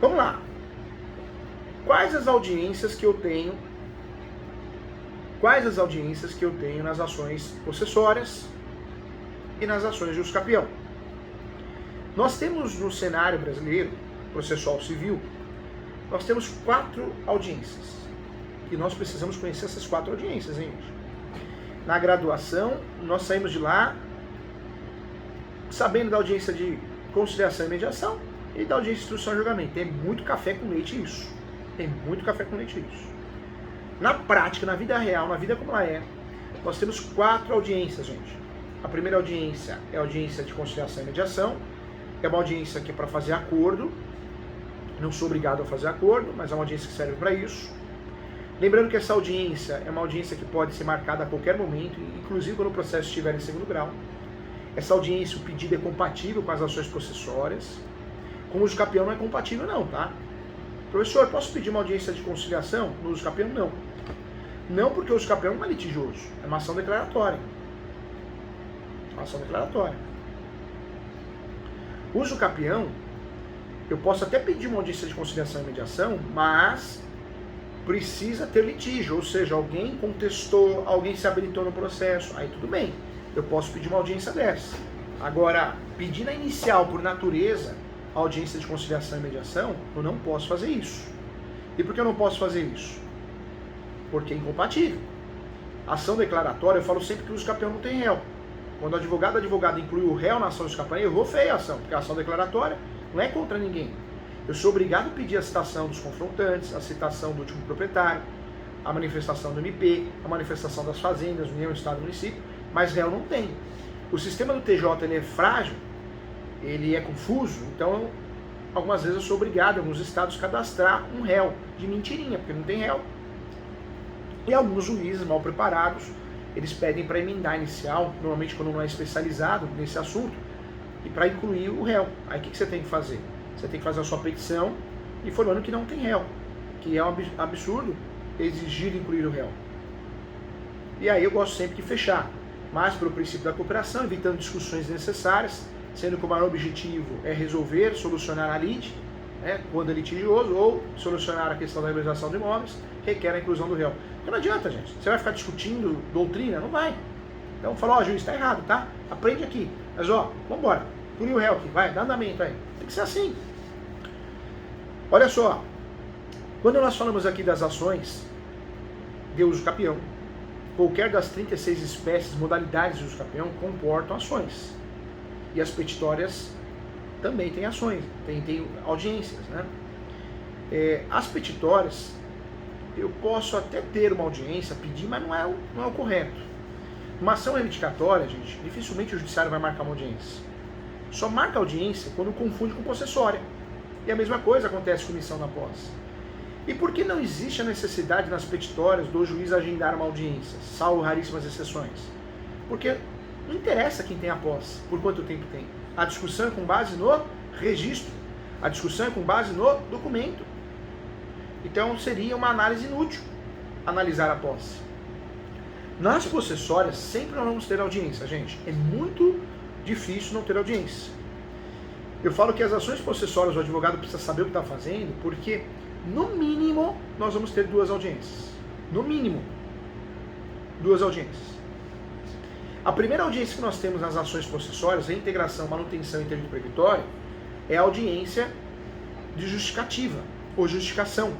Vamos lá. Quais as audiências que eu tenho nas ações possessórias e nas ações de usucapião? Nós temos no cenário brasileiro, processual civil, nós temos 4 audiências. E nós precisamos conhecer essas 4 audiências, hein, gente? Na graduação, nós saímos de lá sabendo da audiência de conciliação e mediação e da audiência de instrução e julgamento. Tem muito café com leite isso. Tem muito café com leite isso. Na prática, na vida real, na vida como ela é, nós temos 4 audiências, gente. A primeira audiência é a audiência de conciliação e mediação. É uma audiência que é para fazer acordo. Não sou obrigado a fazer acordo, mas é uma audiência que serve para isso. Lembrando que essa audiência é uma audiência que pode ser marcada a qualquer momento, inclusive quando o processo estiver em segundo grau. Essa audiência, o pedido é compatível com as ações possessórias. Com o usucapião não é compatível não, tá? Professor, posso pedir uma audiência de conciliação no usucapião? Não. Não, porque o usucapião não é litigioso, é uma ação declaratória. Uma ação declaratória. O usucapião, eu posso até pedir uma audiência de conciliação e mediação, mas precisa ter litígio, ou seja, alguém contestou, alguém se habilitou no processo, aí tudo bem, eu posso pedir uma audiência dessa. Agora, pedir na inicial, por natureza, a audiência de conciliação e mediação, eu não posso fazer isso. E por que eu não posso fazer isso? Porque é incompatível. Ação declaratória, eu falo sempre que o usucapião não tem réu. Quando o advogado inclui o réu na ação usucapião, errou feio a ação, porque a ação declaratória não é contra ninguém. Eu sou obrigado a pedir a citação dos confrontantes, a citação do último proprietário, a manifestação do MP, a manifestação das fazendas, União, Estado e Município, mas réu não tem. O sistema do TJ ele é frágil, ele é confuso, então algumas vezes eu sou obrigado, em alguns estados, a cadastrar um réu de mentirinha, porque não tem réu. E alguns juízes mal preparados, eles pedem para emendar inicial, normalmente quando não é especializado nesse assunto, e para incluir o réu. Aí o que você tem que fazer? Você tem que fazer a sua petição informando que não tem réu, que é um absurdo exigir incluir o réu. E aí eu gosto sempre de fechar, mas pelo princípio da cooperação, evitando discussões desnecessárias, sendo que o maior objetivo é resolver, solucionar a lide, né, quando é litigioso, ou solucionar a questão da regularização de imóveis, requer a inclusão do réu. Porque não adianta, gente. Você vai ficar discutindo doutrina? Não vai. Então fala, ó, juiz, está errado, tá? Aprende aqui. Mas ó, vambora. Inclui o réu aqui, vai, dá andamento aí. Tem que ser assim. Olha só, quando nós falamos aqui das ações de usucapião, qualquer das 36 espécies, modalidades de usucapião comportam ações. E as petitórias também têm ações, tem audiências, né? As petitórias, eu posso até ter uma audiência, pedir, mas não é o correto. Uma ação reivindicatória, gente, dificilmente o judiciário vai marcar uma audiência. Só marca audiência quando confunde com possessória. E a mesma coisa acontece com missão na posse. E por que não existe a necessidade nas petitórias do juiz agendar uma audiência, salvo raríssimas exceções? Porque não interessa quem tem a posse, por quanto tempo tem. A discussão é com base no registro. A discussão é com base no documento. Então seria uma análise inútil analisar a posse. Nas possessórias sempre nós vamos ter audiência, gente. É muito difícil não ter audiência. Eu falo que as ações possessórias o advogado precisa saber o que está fazendo, porque no mínimo nós vamos ter 2 audiências. No mínimo 2 audiências. A primeira audiência que nós temos nas ações possessórias, reintegração, manutenção e interdito proibitório, é a audiência de justificativa ou justificação.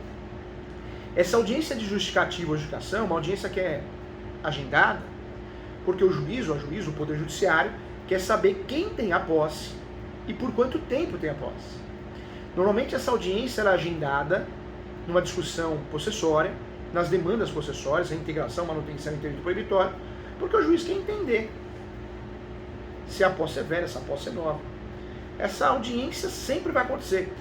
Essa audiência de justificativa ou justificação é uma audiência que é agendada porque o juiz, o Poder Judiciário, quer saber quem tem a posse e por quanto tempo tem a posse. Normalmente essa audiência é agendada numa discussão possessória, nas demandas possessórias, reintegração, manutenção e interdito proibitório, porque o juiz quer entender se a posse é velha, se a posse é nova. Essa audiência sempre vai acontecer.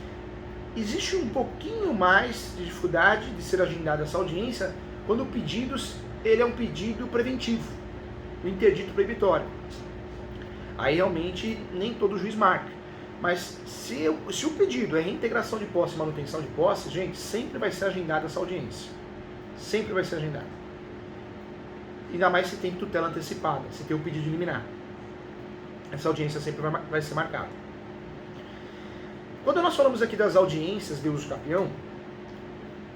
Existe um pouquinho mais de dificuldade de ser agendada essa audiência quando o pedido ele é um pedido preventivo, o interdito proibitório. Aí realmente nem todo juiz marca. Mas se o pedido é reintegração de posse e manutenção de posse, gente, sempre vai ser agendada essa audiência. Sempre vai ser agendada. Ainda mais se tem tutela antecipada, se tem o pedido de liminar. Essa audiência sempre vai ser marcada. Quando nós falamos aqui das audiências de uso capião,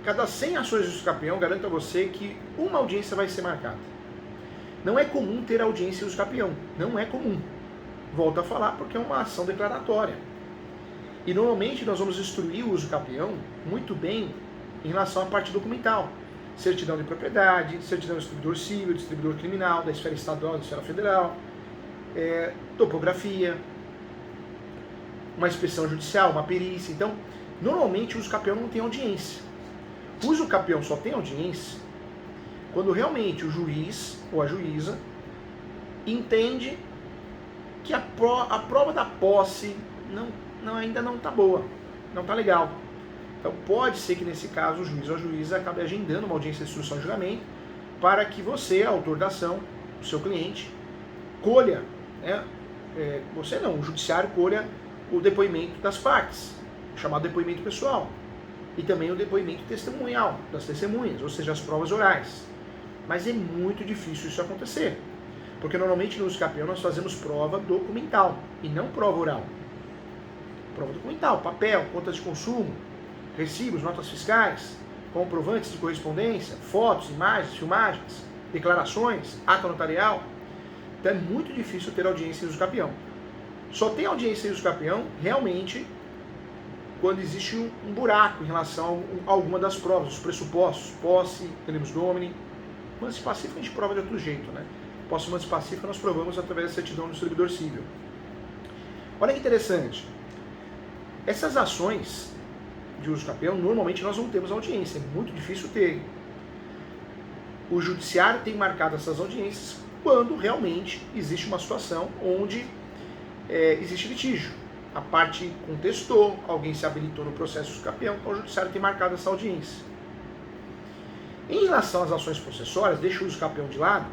cada 100 ações de uso capião, garanto a você que uma audiência vai ser marcada. Não é comum ter audiência de uso capião, não é comum. Volto a falar porque é uma ação declaratória. E normalmente nós vamos instruir o uso capião muito bem em relação à parte documental. Certidão de propriedade, certidão do distribuidor civil, distribuidor criminal, da esfera estadual, da esfera federal, topografia, uma inspeção judicial, uma perícia. Então, normalmente o uso capião não tem audiência. O uso capião só tem audiência quando realmente o juiz ou a juíza entende que a prova da posse ainda não está boa, não está legal. Então pode ser que nesse caso o juiz ou a juíza acabe agendando uma audiência de instrução e julgamento para que você, autor da ação, o seu cliente, colha, você não, o judiciário colha o depoimento das partes, chamado depoimento pessoal, e também o depoimento testemunhal das testemunhas, ou seja, as provas orais. Mas é muito difícil isso acontecer, porque normalmente no uso capião nós fazemos prova documental e não prova oral. Prova documental, papel, contas de consumo, recibos, notas fiscais, comprovantes de correspondência, fotos, imagens, filmagens, declarações, ata notarial. Então é muito difícil ter audiência em uso capião. Só tem audiência em uso capião realmente quando existe um buraco em relação a alguma das provas, os pressupostos, posse, tenemos domini. Mansi pacífica a gente prova de outro jeito, né? Posse mansi pacífica nós provamos através da certidão do distribuidor civil. Olha que interessante. Essas ações de uso capião, normalmente nós não temos audiência, é muito difícil ter. O judiciário tem marcado essas audiências quando realmente existe uma situação onde existe litígio. A parte contestou, alguém se habilitou no processo de uso capião, então o judiciário tem marcado essa audiência. Em relação às ações possessórias, deixa o uso capião de lado,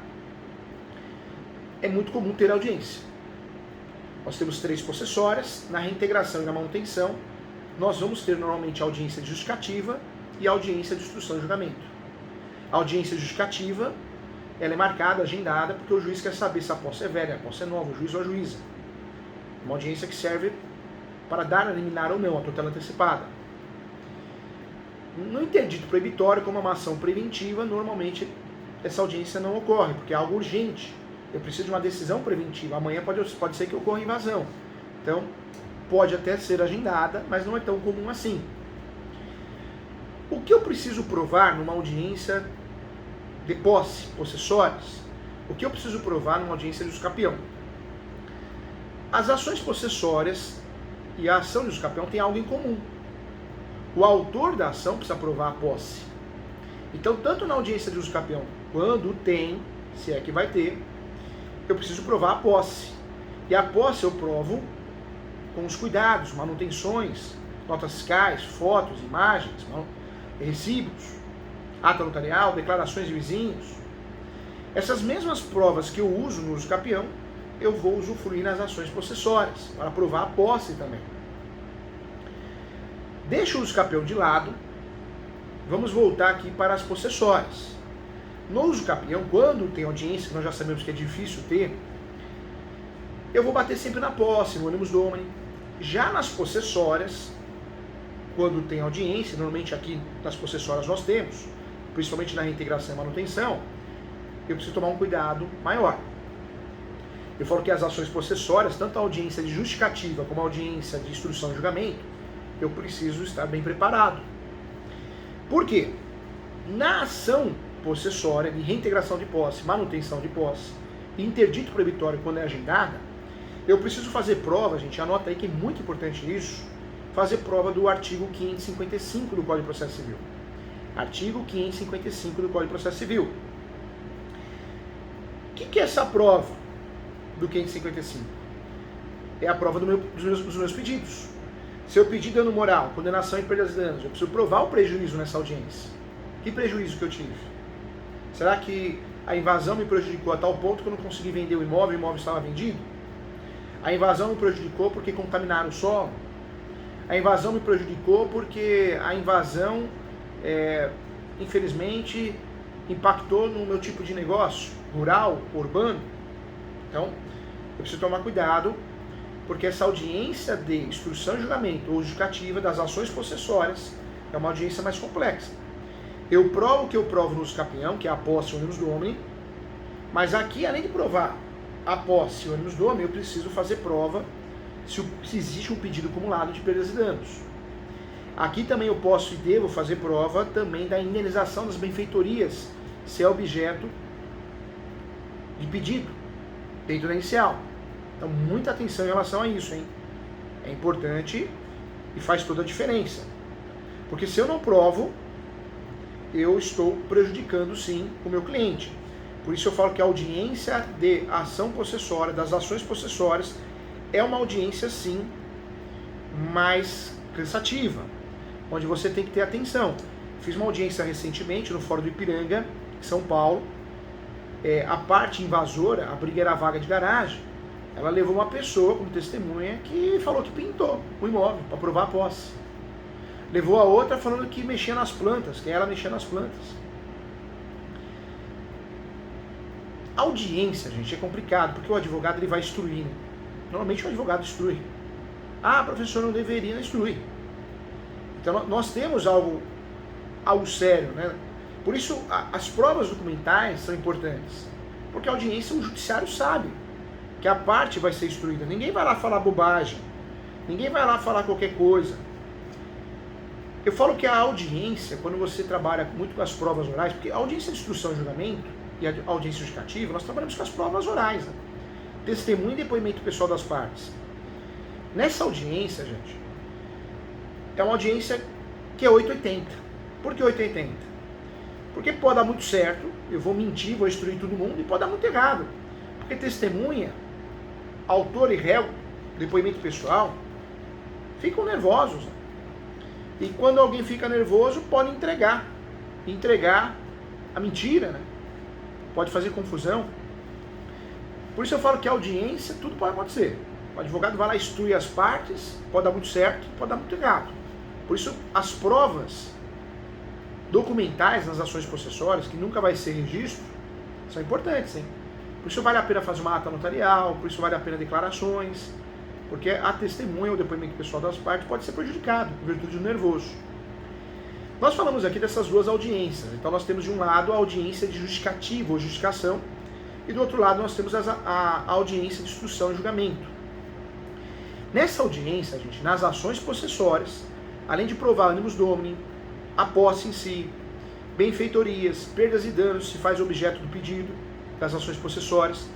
é muito comum ter audiência. Nós temos 3 possessórias, na reintegração e na manutenção, nós vamos ter normalmente a audiência justificativa e a audiência de instrução e julgamento. A audiência justificativa, ela é marcada, agendada, porque o juiz quer saber se a posse é velha, a posse é nova, o juiz ou a juíza. Uma audiência que serve para dar a liminar ou não, a tutela antecipada. No interdito proibitório, como uma ação preventiva, normalmente essa audiência não ocorre, porque é algo urgente. Eu preciso de uma decisão preventiva. Amanhã pode ser que ocorra invasão. Então, pode até ser agendada, mas não é tão comum assim. O que eu preciso provar numa audiência de posse, possessórias? O que eu preciso provar numa audiência de uso capião? As ações possessórias e a ação de uso capião têm algo em comum. O autor da ação precisa provar a posse. Então, tanto na audiência de uso capião, quando tem, se é que vai ter, eu preciso provar a posse. E a posse eu provo com os cuidados, manutenções, notas fiscais, fotos, imagens, recibos, ata notarial, declarações de vizinhos. Essas mesmas provas que eu uso no uso capião, eu vou usufruir nas ações possessórias, para provar a posse também. Deixa o uso capião de lado, vamos voltar aqui para as possessórias. No uso capião, quando tem audiência, que nós já sabemos que é difícil ter, eu vou bater sempre na posse, no animus domini. Já nas possessórias, quando tem audiência, normalmente aqui nas possessórias nós temos, principalmente na reintegração e manutenção, eu preciso tomar um cuidado maior. Eu falo que as ações possessórias, tanto a audiência de justificativa como a audiência de instrução e julgamento, eu preciso estar bem preparado. Por quê? Na ação possessória de reintegração de posse, manutenção de posse, interdito proibitório quando é agendada, eu preciso fazer prova, gente, anota aí que é muito importante isso, fazer prova do artigo 555 do Código de Processo Civil. Artigo 555 do Código de Processo Civil. O que é essa prova do 555? É a prova dos meus pedidos. Se eu pedir dano moral, condenação e perda de danos, eu preciso provar o prejuízo nessa audiência. Que prejuízo que eu tive? Será que a invasão me prejudicou a tal ponto que eu não consegui vender o imóvel estava vendido? A invasão me prejudicou porque contaminaram o solo? A invasão me prejudicou porque a invasão, infelizmente, impactou no meu tipo de negócio, rural, urbano? Então, eu preciso tomar cuidado Porque essa audiência de instrução e julgamento ou justificativa das ações possessórias é uma audiência mais complexa. Eu provo o que eu provo no uso capião, que é a posse ônibus domini, mas aqui, além de provar a posse ônibus domini, eu preciso fazer prova se existe um pedido acumulado de perdas e danos. Aqui também eu posso e devo fazer prova também da indenização das benfeitorias, se é objeto de pedido dentro da inicial. Então, muita atenção em relação a isso, hein? É importante e faz toda a diferença. Porque se eu não provo, eu estou prejudicando, sim, o meu cliente. Por isso eu falo que a audiência de ação possessória, das ações possessórias, é uma audiência, sim, mais cansativa, onde você tem que ter atenção. Fiz uma audiência recentemente no Fórum do Ipiranga, em São Paulo. A parte invasora, a briga era vaga de garagem, ela levou uma pessoa como testemunha que falou que pintou o imóvel para provar a posse. Levou a outra falando que mexia nas plantas, que ela mexia nas plantas. A audiência, gente, é complicado, porque o advogado ele vai instruir, né? Normalmente o advogado instrui. Ah, professor, não deveria instruir. Então nós temos algo sério, né? Por isso as provas documentais são importantes. Porque a audiência, o judiciário sabe que a parte vai ser instruída. Ninguém vai lá falar bobagem. Ninguém vai lá falar qualquer coisa. Eu falo que a audiência, quando você trabalha muito com as provas orais, porque a audiência de instrução e julgamento e a audiência justificativa, nós trabalhamos com as provas orais, né? Testemunho e depoimento pessoal das partes. Nessa audiência, gente, é uma audiência que é 880. Por que 880? Porque pode dar muito certo, eu vou mentir, vou instruir todo mundo, e pode dar muito errado. Porque testemunha, autor e réu, depoimento pessoal, ficam nervosos, né? E quando alguém fica nervoso, pode entregar a mentira, né? Pode fazer confusão. Por isso eu falo que a audiência, tudo pode acontecer. O advogado vai lá, instrui as partes, pode dar muito certo, pode dar muito errado. Por isso as provas documentais nas ações possessórias, que nunca vai ser registro, são importantes, hein? Por isso vale a pena fazer uma ata notarial, por isso vale a pena declarações, porque a testemunha ou depoimento pessoal das partes pode ser prejudicado, por virtude do nervoso. Nós falamos aqui dessas duas audiências. Então nós temos de um lado a audiência de justificativa ou justificação, e do outro lado nós temos a audiência de instrução e julgamento. Nessa audiência, gente, nas ações possessórias, além de provar animus domini, a posse em si, benfeitorias, perdas e danos, se faz objeto do pedido das ações possessórias,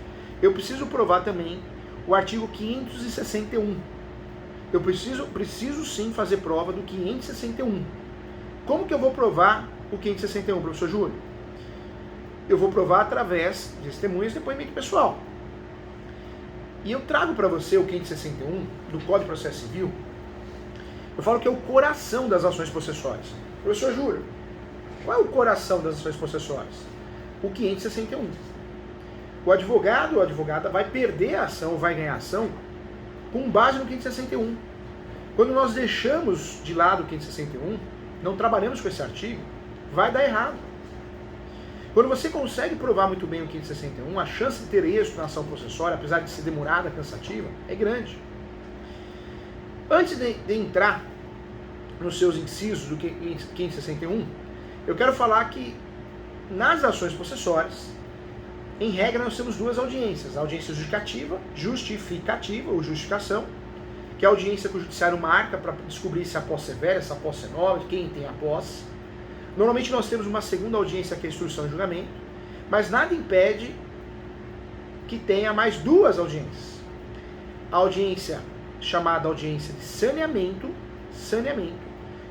eu preciso provar também o artigo 561. Eu preciso sim fazer prova do 561. Como que eu vou provar o 561, professor Júlio? Eu vou provar através de testemunhas e depoimento pessoal. E eu trago para você o 561 do Código de Processo Civil. Eu falo que é o coração das ações possessórias. Professor Júlio, qual é o coração das ações possessórias? O 561. O advogado ou a advogada vai perder a ação ou vai ganhar a ação com base no 561. Quando nós deixamos de lado o 561, não trabalhamos com esse artigo, vai dar errado. Quando você consegue provar muito bem o 561, a chance de ter êxito na ação processória, apesar de ser demorada, cansativa, é grande. Antes de entrar nos seus incisos do 561, eu quero falar que nas ações processórias, em regra, nós temos duas audiências. A audiência justificativa ou justificação, que é a audiência que o judiciário marca para descobrir se a posse é velha, se a posse é nova, quem tem a posse. Normalmente nós temos uma segunda audiência que é a instrução e julgamento, mas nada impede que tenha mais duas audiências. A audiência chamada audiência de saneamento,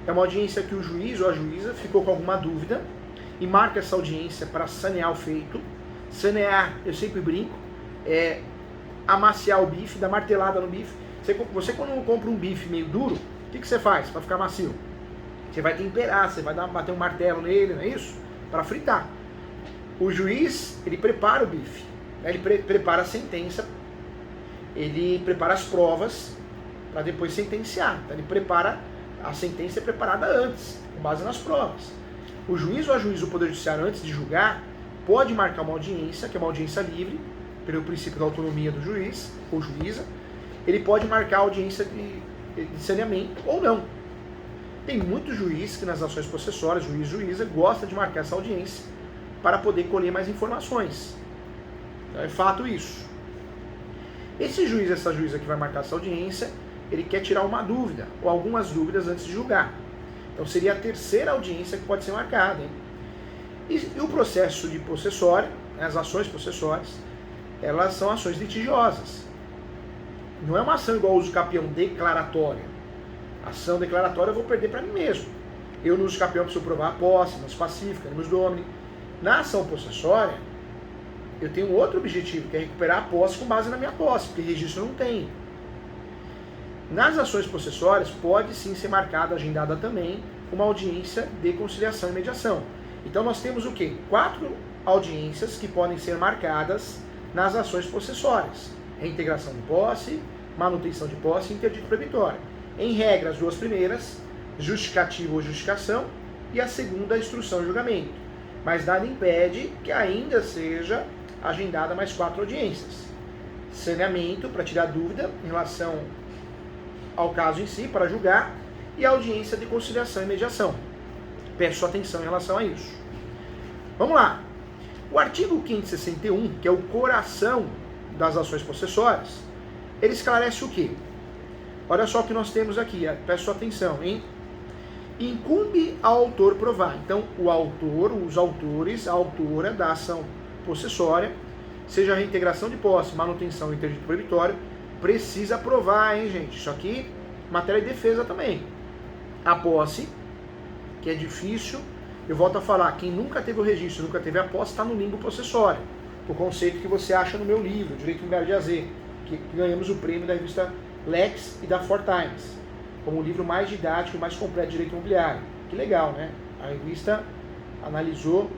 é uma audiência que o juiz ou a juíza ficou com alguma dúvida e marca essa audiência para sanear o feito. Sanear, eu sempre brinco, é amaciar o bife, dar martelada no bife. Você quando compra um bife meio duro, o que você faz para ficar macio? Você vai temperar, você vai bater um martelo nele, não é isso? Para fritar. O juiz, ele prepara o bife, né? Ele prepara a sentença, ele prepara as provas para depois sentenciar. Então ele prepara, a sentença é preparada antes, com base nas provas. O juiz ou a juíza do Poder Judiciário, antes de julgar, pode marcar uma audiência, que é uma audiência livre, pelo princípio da autonomia do juiz ou juíza, ele pode marcar a audiência de saneamento ou não. Tem muito juiz que nas ações possessórias, juíza, gosta de marcar essa audiência para poder colher mais informações. Então é fato isso. Esse juiz, essa juíza que vai marcar essa audiência, ele quer tirar uma dúvida, ou algumas dúvidas antes de julgar. Então seria a terceira audiência que pode ser marcada. Hein? E o processo de possessória, as ações possessórias, elas são ações litigiosas. Não é uma ação igual ao uso capião declaratória. Ação declaratória eu vou perder para mim mesmo. Eu no uso capião preciso provar a posse, mas pacífica, nos domini. Na ação possessória, eu tenho outro objetivo, que é recuperar a posse com base na minha posse, porque registro eu não tenho. Nas ações possessórias, pode sim ser marcada, agendada também, uma audiência de conciliação e mediação. Então nós temos o quê? 4 audiências que podem ser marcadas nas ações possessórias. Reintegração de posse, manutenção de posse e interdito proibitório. Em regra, as 2 primeiras, justificativa ou justificação, e a segunda, instrução e julgamento. Mas nada impede que ainda seja agendada mais 4 audiências. Saneamento, para tirar dúvida em relação ao caso em si, para julgar, e a audiência de conciliação e mediação. Peço atenção em relação a isso. Vamos lá. O artigo 561, que é o coração das ações possessórias, ele esclarece o quê? Olha só o que nós temos aqui, peço atenção, hein? Incumbe ao autor provar. Então, o autor, os autores, a autora da ação possessória, seja a reintegração de posse, manutenção e interdito proibitório, precisa provar, hein, gente? Isso aqui, matéria de defesa também. A posse, que é difícil, eu volto a falar, quem nunca teve o registro, nunca teve a posse, está no limbo possessório. O conceito que você acha no meu livro, Direito Imobiliário de AZ, que ganhamos o prêmio da revista Lex e da Four Times, como o livro mais didático e mais completo de direito imobiliário. Que legal, né? A revista analisou,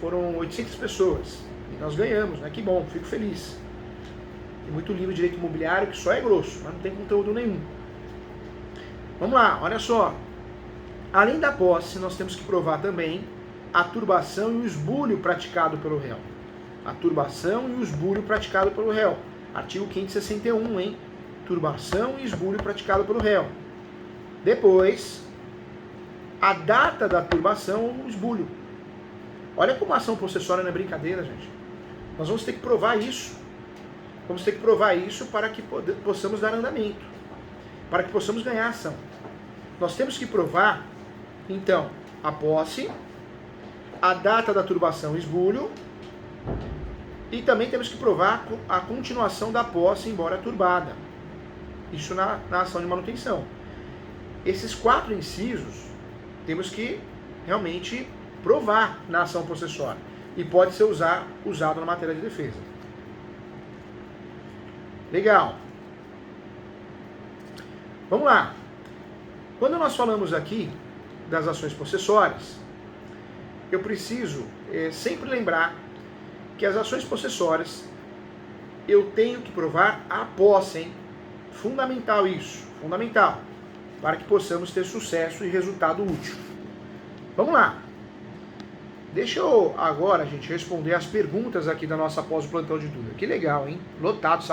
foram 800 pessoas, e nós ganhamos, né? Que bom, fico feliz. Tem muito livro de direito imobiliário que só é grosso, mas não tem conteúdo nenhum. Vamos lá, olha só. Além da posse, nós temos que provar também a turbação e o esbulho praticado pelo réu. A turbação e o esbulho praticado pelo réu. Artigo 561, hein? Turbação e esbulho praticado pelo réu. Depois, a data da turbação ou esbulho. Olha como a ação possessória não é brincadeira, gente. Nós vamos ter que provar isso. Vamos ter que provar isso para que possamos dar andamento, para que possamos ganhar a ação. Nós temos que provar, então, a posse, a data da turbação e esbulho, e também temos que provar a continuação da posse, embora turbada. Isso na ação de manutenção. Esses 4 incisos temos que realmente provar na ação possessória, e pode ser usado na matéria de defesa. Legal. Vamos lá. Quando nós falamos aqui das ações possessórias, eu preciso sempre lembrar que as ações possessórias eu tenho que provar a posse, hein? Fundamental isso, fundamental, para que possamos ter sucesso e resultado útil. Vamos lá. Deixa eu agora, gente, responder as perguntas aqui da nossa pós-plantão de dúvida. Que legal, hein? Lotado.